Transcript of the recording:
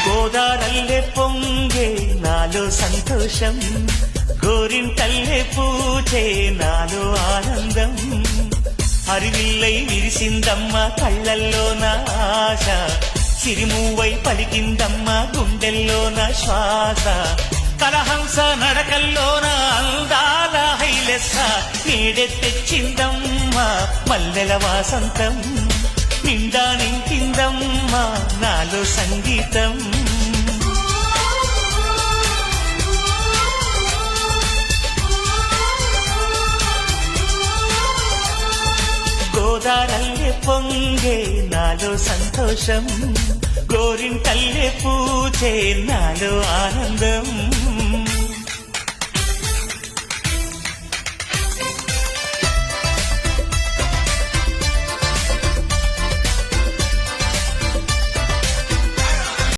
గోదారల్లే పొంగే నాలో సంతోషం, గోరింటల్లే పూచే నాలో ఆనందం. హరివిల్లై విరిసిందమ్మ కళ్ళల్లో నా ఆశ, సిరిమూవై పలికిందమ్మ గుండెల్లో నా శ్వాస. కలహంస నడకల్లోన అందాల హైలెస్స, నేడే తెచ్చిందమ్మ మల్లెల వాసంతం. నిండా నింపిందమ్మ నాలో సంగీతం. గోదారల్లే పొంగే నాలో సంతోషం, గోరింటల్లే పూచే నాలో ఆనందం.